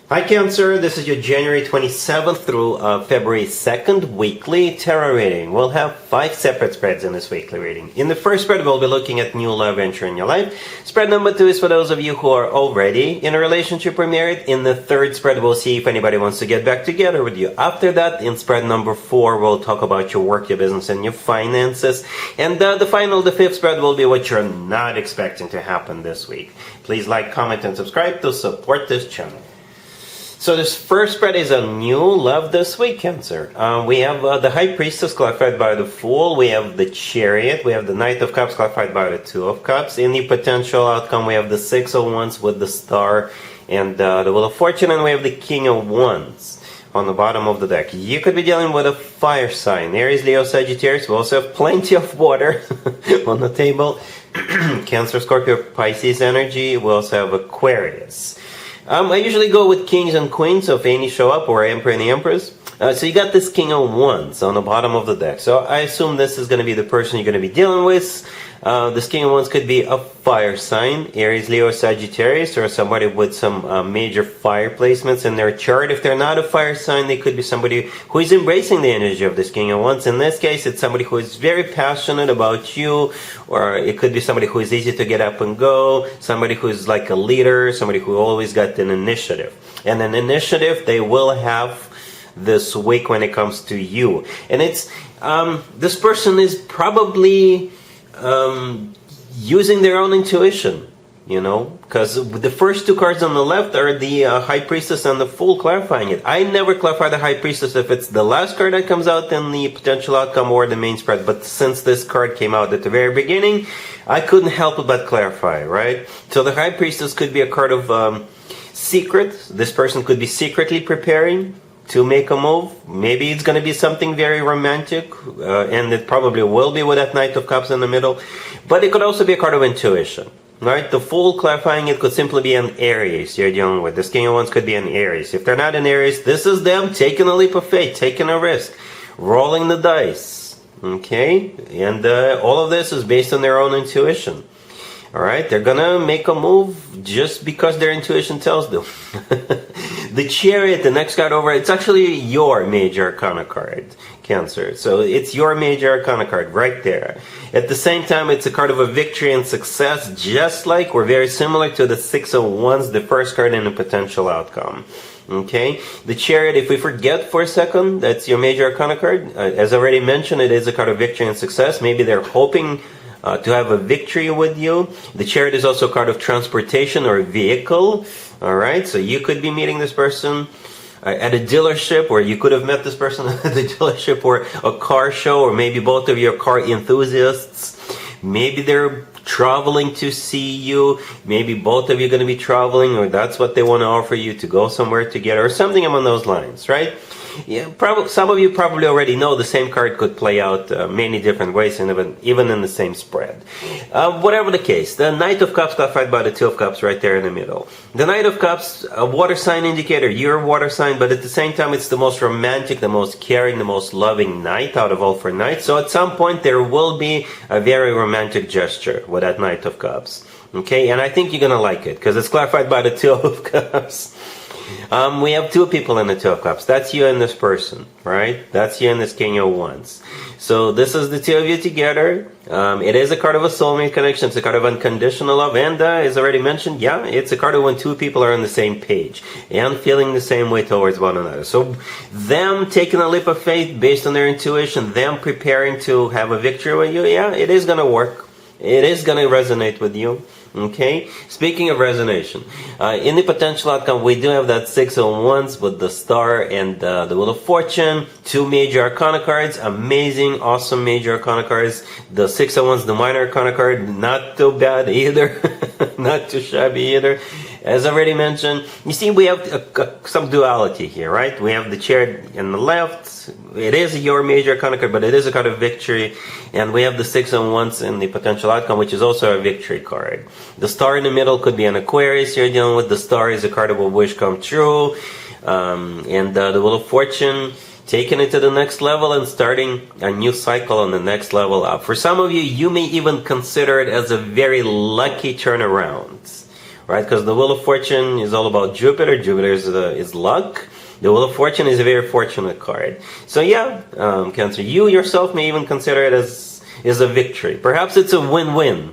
Hi Cancer, this is your January 27th through February 2nd weekly tarot reading. We'll have 5 separate spreads in this weekly reading. In the first spread, we'll be looking at new love entering your life. Spread number 2 is for those of you who are already in a relationship or married. In the third spread, we'll see if anybody wants to get back together with you. After that, in spread number 4, we'll talk about your work, your business, and your finances. And the 5th spread will be what you're not expecting to happen this week. Please like, comment, and subscribe to support this channel. So this first spread is a new love this week, Cancer. We have the High Priestess clarified by the Fool. We have the Chariot. We have the Knight of Cups clarified by the Two of Cups. In the potential outcome, we have the Six of Wands with the Star and the Wheel of Fortune. And we have the King of Wands on the bottom of the deck. You could be dealing with a fire sign. Aries, Leo, Sagittarius. We also have plenty of water on the table. Cancer, Scorpio, Pisces energy. We also have Aquarius. I usually go with kings and queens, so if any show up, or emperor and the empress. So you got this King of Wands on the bottom of the deck. So I assume this is going to be the person you're going to be dealing with. This King of Wands could be a fire sign, Aries, Leo, Sagittarius, or somebody with some major fire placements in their chart. If they're not a fire sign, they could be somebody who is embracing the energy of this King of Wands. In this case, it's somebody who is very passionate about you, or it could be somebody who is easy to get up and go, somebody who is like a leader, somebody who always got an initiative. And an initiative they will have this week when it comes to you. And it's this person is probably using their own intuition, you know, because the first 2 cards on the left are the High Priestess and the Fool clarifying it. I never clarify the High Priestess if it's the last card that comes out in the potential outcome or the main spread, but since this card came out at the very beginning, I couldn't help but clarify, right? So the High Priestess could be a card of secret. This person could be secretly preparing to make a move. Maybe it's going to be something very romantic, and it probably will be with that Knight of Cups in the middle. But it could also be a card of intuition, right? The Fool clarifying it could simply be an Aries you're dealing with. This King of Wands could be an Aries. If they're not an Aries, this is them taking a leap of faith, taking a risk, rolling the dice, okay? And all of this is based on their own intuition. All right, they're gonna make a move just because their intuition tells them. The Chariot, the next card over, it's actually your major arcana card, Cancer. So it's your major arcana card right there. At the same time, it's a card of a victory and success, just like, or very similar to the Six of Wands, the first card in a potential outcome. Okay, the Chariot, if we forget for a second, that's your major arcana card. As already mentioned, it is a card of victory and success. Maybe they're hoping to have a victory with you. The Chariot is also a card of transportation or vehicle. All right, so you could be meeting this person at a dealership, or you could have met this person at the dealership or a car show, or maybe both of you are car enthusiasts. Maybe they're traveling to see you. Maybe both of you are going to be traveling, or that's what they want to offer you, to go somewhere together, or something along those lines, right? Yeah, probably some of you probably already know the same card could play out many different ways, and even in the same spread. Whatever the case, the Knight of Cups clarified by the Two of Cups right there in the middle. The Knight of Cups, a water sign indicator. You're a water sign, but at the same time, it's the most romantic, the most caring, the most loving knight out of all 4 knights. So at some point, there will be a very romantic gesture with that Knight of Cups. Okay, and I think you're gonna like it because it's clarified by the Two of Cups. We have 2 people in the Two of Cups. That's you and this person, right? That's you and this King of Wands. So this is the 2 of you together. It is a card of a soulmate connection. It's a card of unconditional love. And as already mentioned, yeah, it's a card of when 2 people are on the same page and feeling the same way towards one another. So them taking a leap of faith based on their intuition, them preparing to have a victory with you, yeah, it is going to work. It is going to resonate with you. Okay, speaking of resonation, in the potential outcome, we do have that Six of Wands with the Star and the Wheel of Fortune, 2 major arcana cards, amazing, awesome major arcana cards. The Six of Wands, the minor arcana card, not too bad either, not too shabby either. As already mentioned, you see we have some duality here, right? We have the Chariot in the left. It is your major arcana card, but it is a card of victory. And we have the Six of Wands in the potential outcome, which is also a victory card. The Star in the middle could be an Aquarius you're dealing with. The Star is a card of a wish come true. And the Wheel of Fortune, taking it to the next level and starting a new cycle on the next level up. For some of you, you may even consider it as a very lucky turnaround. right? Because the Wheel of Fortune is all about Jupiter. Jupiter is luck. The Wheel of Fortune is a very fortunate card. So yeah, Cancer, you yourself may even consider it as a victory. Perhaps it's a win-win.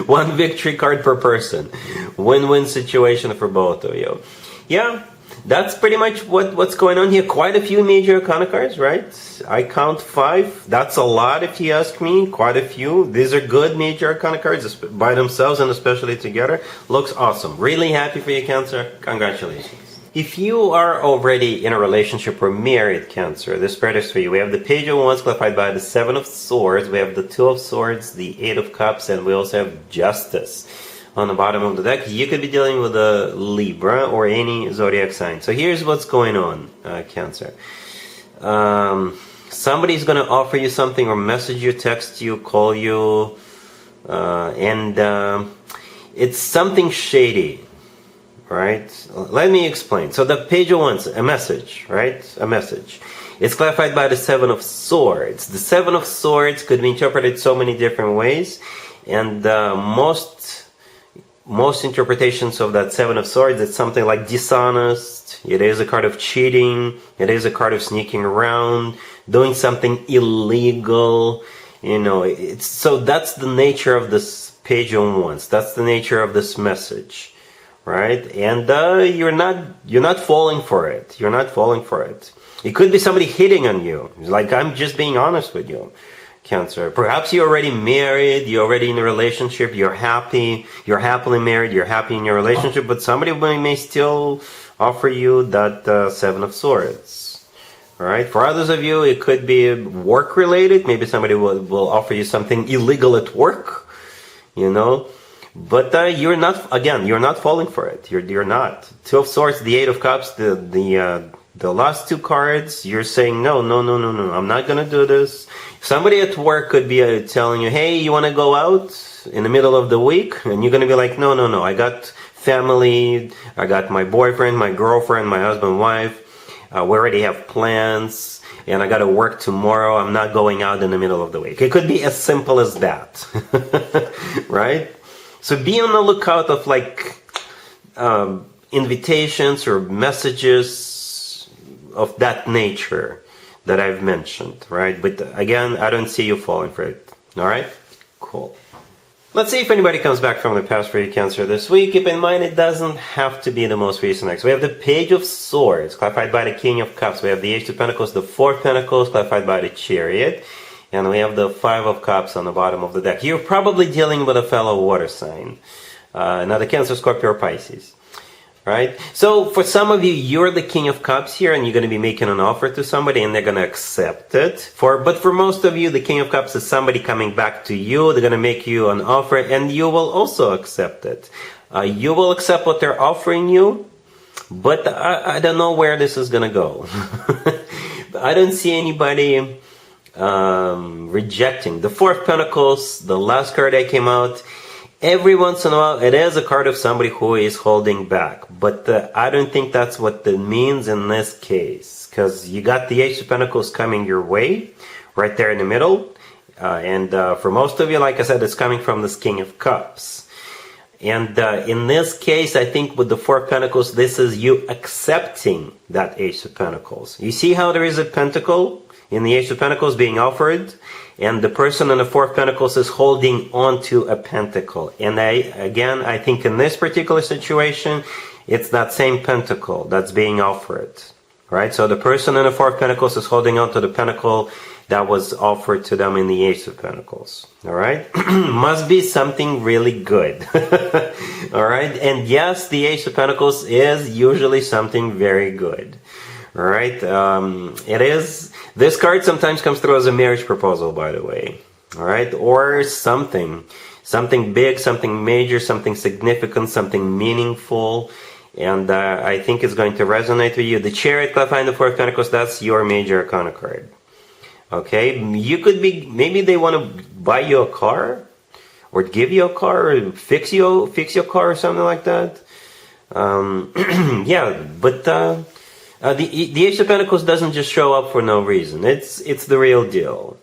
One victory card per person. Win-win situation for both of you. Yeah, that's pretty much what's going on here. Quite a few major arcana cards, right? I count 5. That's a lot if you ask me. Quite a few. These are good major arcana cards by themselves and especially together. Looks awesome. Really happy for you, Cancer. Congratulations. If you are already in a relationship or married, Cancer, this spread is for you. We have the Page of Wands clarified by the 7 of Swords. We have the 2 of Swords, the 8 of Cups, and we also have Justice on the bottom of the deck. You could be dealing with a Libra or any zodiac sign. So here's what's going on, Cancer. Somebody's going to offer you something or message you, text you, call you, and it's something shady. Right? Let me explain. So the Page of Wands, a message, right? A message. It's clarified by the 7 of Swords. The 7 of Swords could be interpreted so many different ways, and most interpretations of that 7 of Swords, it's something like dishonest. It is a card of cheating. It is a card of sneaking around, doing something illegal. You know, so that's the nature of this Page of Wands. That's the nature of this message. Right? And you're not falling for it. You're not falling for it. It could be somebody hitting on you. Like, I'm just being honest with you, Cancer. Perhaps you're already married, you're already in a relationship, you're happy, you're happily married, you're happy in your relationship, but somebody may still offer you that 7 of Swords. Alright? For others of you, it could be work related. Maybe somebody will offer you something illegal at work, you know. But you're not falling for it. You're not. 2 of Swords, the 8 of Cups, the last 2 cards, you're saying, no, I'm not going to do this. Somebody at work could be telling you, hey, you want to go out in the middle of the week? And you're going to be like, no, I got family, I got my boyfriend, my girlfriend, my husband, wife. We already have plans, and I got to work tomorrow. I'm not going out in the middle of the week. It could be as simple as that. Right? So be on the lookout of like invitations or messages of that nature that I've mentioned, right? But again, I don't see you falling for it. All right? Cool. Let's see if anybody comes back from the past for you, Cancer, this week. Keep in mind, it doesn't have to be the most recent next. We have the Page of Swords, clarified by the King of Cups. We have the Ace of Pentacles, the 4 of Pentacles, clarified by the Chariot. And we have the 5 of Cups on the bottom of the deck. You're probably dealing with a fellow water sign. Another Cancer, Scorpio, or Pisces. Right? So for some of you, you're the King of Cups here, and you're going to be making an offer to somebody, and they're going to accept it. But for most of you, the King of Cups is somebody coming back to you. They're going to make you an offer, and you will also accept it. You will accept what they're offering you, but I don't know where this is going to go. I don't see anybody rejecting. The 4 of Pentacles, the last card that came out, every once in a while it is a card of somebody who is holding back, but I don't think that's what that means in this case, because you got the Ace of Pentacles coming your way right there in the middle, and for most of you, like I said, it's coming from this King of Cups. And in this case, I think with the 4 of Pentacles, this is you accepting that Ace of Pentacles. You see how there is a pentacle in the Ace of Pentacles being offered, and the person in the 4 of Pentacles is holding on to a pentacle. And I think in this particular situation, it's that same pentacle that's being offered, right? So the person in the 4 of Pentacles is holding on to the pentacle that was offered to them in the Ace of Pentacles, all right? Must be something really good, all right? And yes, the Ace of Pentacles is usually something very good. All right, it is. This card sometimes comes through as a marriage proposal, by the way. All right, or something big, something major, something significant, something meaningful, and I think it's going to resonate with you. The Chariot, clarifying the 4 of Pentacles, that's your major arcana card. Okay, you could be, maybe they want to buy you a car, or give you a car, or fix your car, or something like that. Yeah, but the Ace of Pentacles doesn't just show up for no reason. It's the real deal.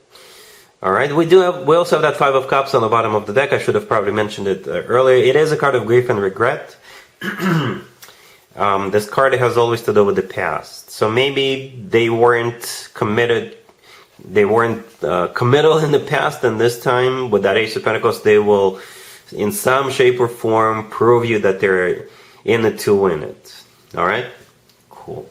All right, we also have that Five of Cups on the bottom of the deck. I should have probably mentioned it earlier. It is a card of grief and regret. This card has always to do with the past. So maybe they weren't committed. They weren't committal in the past, and this time with that Ace of Pentacles, they will, in some shape or form, prove you that they're in it to win it. All right, cool.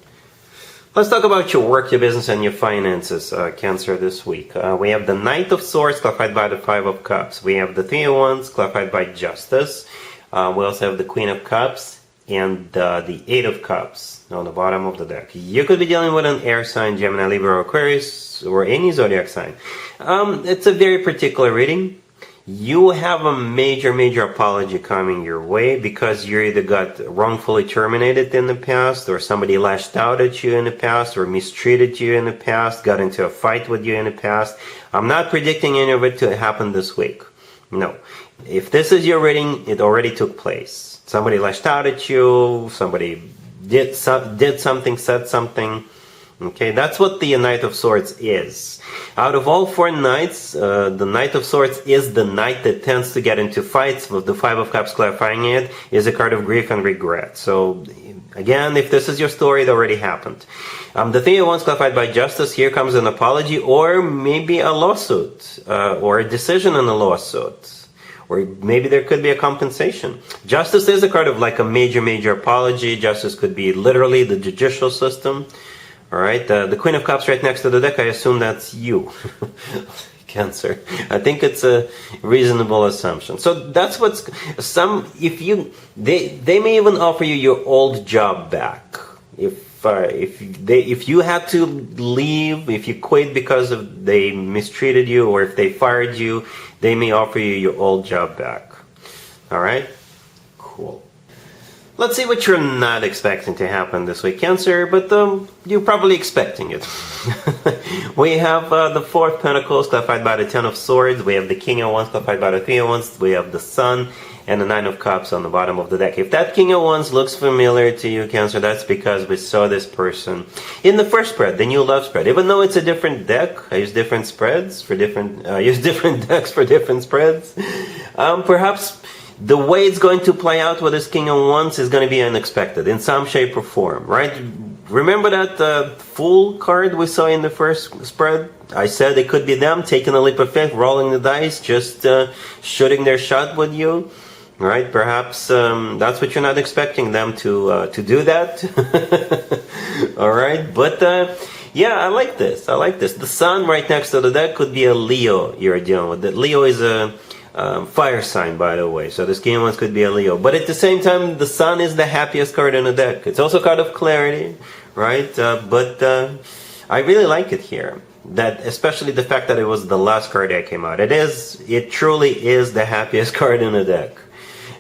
Let's talk about your work, your business, and your finances, Cancer, this week. We have the Knight of Swords, clarified by the Five of Cups. We have the Three of Wands, clarified by Justice. We also have the Queen of Cups and the Eight of Cups on the bottom of the deck. You could be dealing with an air sign, Gemini, Libra, or Aquarius, or any zodiac sign. It's a very particular reading. You have a major apology coming your way because you either got wrongfully terminated in the past, or somebody lashed out at you in the past, or mistreated you in the past, got into a fight with you in the past. I'm not predicting any of it to happen this week. No. If this is your reading, it already took place. Somebody lashed out at you, somebody did something, said something. Okay, that's what the Knight of Swords is. Out of all four knights, the Knight of Swords is the knight that tends to get into fights, with the Five of Cups clarifying it, is a card of grief and regret. So, again, if this is your story, it already happened. The Three of Wands clarified by Justice, here comes an apology, or maybe a lawsuit, or a decision in a lawsuit. Or maybe there could be a compensation. Justice is a card of like a major apology. Justice could be literally the judicial system. All right, the Queen of Cups right next to the deck, I assume that's you, Cancer. I think it's a reasonable assumption. So that's what's they may even offer you your old job back. If you had to leave, if you quit because they mistreated you, or if they fired you, they may offer you your old job back. All right, cool. Let's see what you're not expecting to happen this week, Cancer, but you're probably expecting it. We have the Four of Pentacles clarified by the Ten of Swords. We have the King of Wands clarified by the Three of Wands. We have the Sun and the Nine of Cups on the bottom of the deck. If that King of Wands looks familiar to you, Cancer, that's because we saw this person in the first spread, the new love spread. Even though it's a different deck, I use different spreads for different, use different decks for different spreads. Perhaps the way it's going to play out with this King of Wands is going to be unexpected in some shape or form, right? Remember that Fool card we saw in the first spread? I said it could be them taking a leap of faith, rolling the dice, just shooting their shot with you, right? Perhaps that's what you're not expecting them to do that. All right, but yeah, I like this. I like this. The Sun right next to the deck could be a Leo you're dealing with. Leo is a fire sign, by the way, so this King of Wands could be a Leo. But at the same time, the Sun is the happiest card in the deck. It's also a card of clarity, right? But I really like it here. That, especially the fact that it was the last card that came out. It truly is the happiest card in the deck.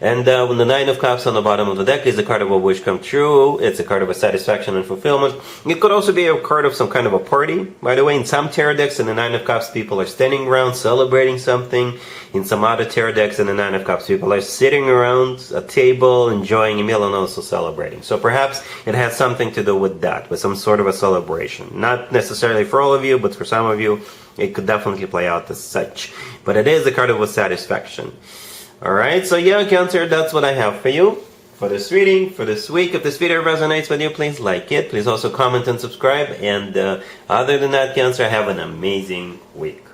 And when the Nine of Cups on the bottom of the deck is a card of a wish come true. It's a card of a satisfaction and fulfillment. It could also be a card of some kind of a party. By the way, in some tarot decks in the Nine of Cups, people are standing around celebrating something. In some other tarot decks in the Nine of Cups, people are sitting around a table, enjoying a meal and also celebrating. So perhaps it has something to do with that, with some sort of a celebration. Not necessarily for all of you, but for some of you, it could definitely play out as such. But it is a card of a satisfaction. Alright, so yeah, Cancer, that's what I have for you for this reading, for this week. If this video resonates with you, please like it. Please also comment and subscribe. And other than that, Cancer, have an amazing week.